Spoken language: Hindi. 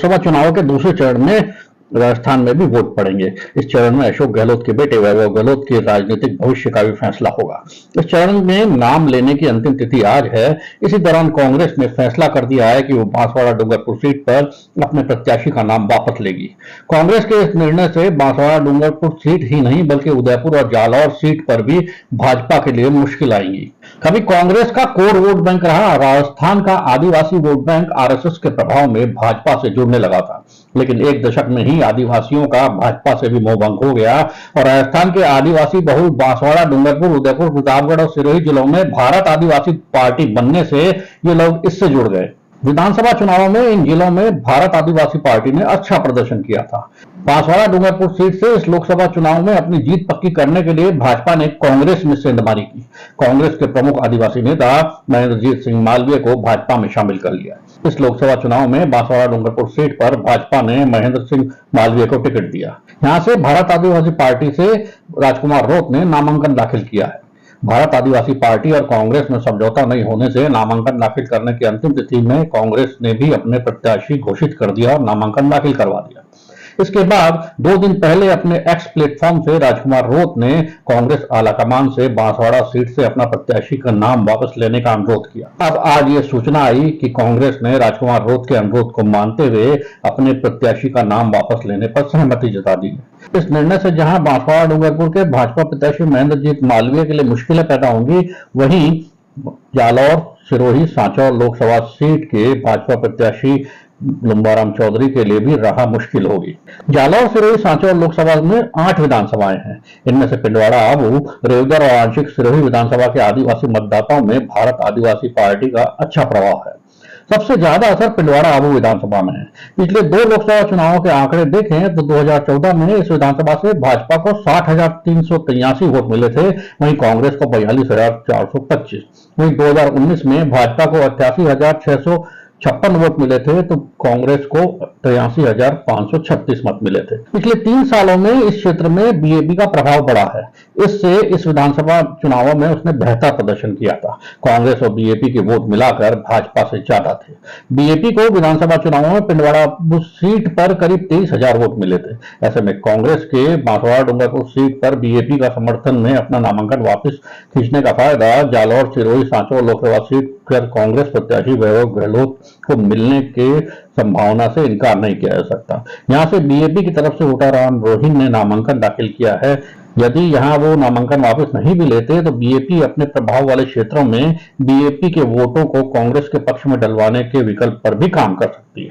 लोकसभा चुनाव के दूसरे चरण में राजस्थान में भी वोट पड़ेंगे। इस चरण में अशोक गहलोत के बेटे वैभव गहलोत के राजनीतिक भविष्य का भी फैसला होगा। इस चरण में नाम लेने की अंतिम तिथि आज है। इसी दौरान कांग्रेस ने फैसला कर दिया है कि वो बांसवाड़ा डूंगरपुर सीट पर अपने प्रत्याशी का नाम वापस लेगी। कांग्रेस के इस निर्णय से बांसवाड़ा डूंगरपुर सीट ही नहीं बल्कि उदयपुर और जालौर सीट पर भी भाजपा के लिए मुश्किल आएंगी। कभी कांग्रेस का कोर वोट बैंक रहा राजस्थान का आदिवासी वोट बैंक आरएसएस के प्रभाव में भाजपा से जुड़ने लगा था, लेकिन एक दशक में ही आदिवासियों का भाजपा से भी मोहभंग हो गया और राजस्थान के आदिवासी बहुल बांसवाड़ा, डूंगरपुर, उदयपुर, प्रतापगढ़ और सिरोही जिलों में भारत आदिवासी पार्टी बनने से ये लोग इससे जुड़ गए। विधानसभा चुनावों में इन जिलों में भारत आदिवासी पार्टी ने अच्छा प्रदर्शन किया था। बांसवाड़ा डूंगरपुर सीट से इस लोकसभा चुनाव में अपनी जीत पक्की करने के लिए भाजपा ने कांग्रेस में सेंधमारी की। कांग्रेस के प्रमुख आदिवासी नेता महेंद्रजीत सिंह मालवीय को भाजपा में शामिल कर लिया। इस लोकसभा चुनाव में बांसवाड़ा डूंगरपुर सीट पर भाजपा ने महेंद्र सिंह मालवीय को टिकट दिया। यहां से भारत आदिवासी पार्टी से राजकुमार रोत ने नामांकन दाखिल किया है। भारत आदिवासी पार्टी और कांग्रेस में समझौता नहीं होने से नामांकन दाखिल करने की अंतिम तिथि में कांग्रेस ने भी अपने प्रत्याशी घोषित कर दिया और नामांकन दाखिल करवा दिया। इसके बाद 2 दिन पहले अपने एक्स प्लेटफॉर्म से राजकुमार रोत ने कांग्रेस आलाकमान से बांसवाड़ा सीट से अपना प्रत्याशी का नाम वापस लेने का अनुरोध किया। अब आज ये सूचना आई कि कांग्रेस ने राजकुमार रोत के अनुरोध को मानते हुए अपने प्रत्याशी का नाम वापस लेने पर सहमति जता दी है। इस निर्णय से जहां बांसवाड़ा डूंगरपुर के भाजपा प्रत्याशी महेंद्रजीत मालवीय के लिए मुश्किलें पैदा होंगी, वहीं जालौर, सिरोही, सांचौर लोकसभा सीट के भाजपा प्रत्याशी लंबाराम चौधरी के लिए भी राह मुश्किल होगी। जालौर, सिरोही, सांचौर लोकसभा में 8 विधानसभाएं हैं। इनमें से पिंडवाड़ा, आबू, रेवदर और आंशिक सिरोही विधानसभा के आदिवासी मतदाताओं में भारत आदिवासी पार्टी का अच्छा प्रभाव है। सबसे ज्यादा असर पिंडवाड़ा आबू विधानसभा में है। पिछले 2 लोकसभा चुनावों के आंकड़े देखें तो 2014 में इस विधानसभा से भाजपा को 60,383 वोट मिले थे, वहीं कांग्रेस को 42,425। वहीं 2019 में भाजपा को 88,656 वोट मिले थे तो कांग्रेस को 83,536 मत मिले थे। पिछले 3 सालों में इस क्षेत्र में बीएपी का प्रभाव बढ़ा है। इससे इस विधानसभा चुनावों में उसने बेहतर प्रदर्शन किया था। कांग्रेस और बीएपी के वोट मिलाकर भाजपा से ज्यादा थे। बीएपी को विधानसभा चुनावों में पिंडवाड़ा सीट पर करीब 23,000 वोट मिले थे। ऐसे में कांग्रेस के बांसवाड़ा डूंगरपुर सीट पर बीएपी का समर्थन में अपना नामांकन वापस खींचने का फायदा जालौर, सिरोही, सांचौर लोकसभा सीट पर कांग्रेस प्रत्याशी वैभव गहलोत को मिलने के संभावना से इनकार नहीं किया जा सकता। यहां से बीएपी की तरफ से वोटाराम रोहिन ने नामांकन दाखिल किया है। यदि यहां वो नामांकन वापस नहीं भी लेते तो बीएपी अपने प्रभाव वाले क्षेत्रों में बीएपी के वोटों को कांग्रेस के पक्ष में डलवाने के विकल्प पर भी काम कर सकती है।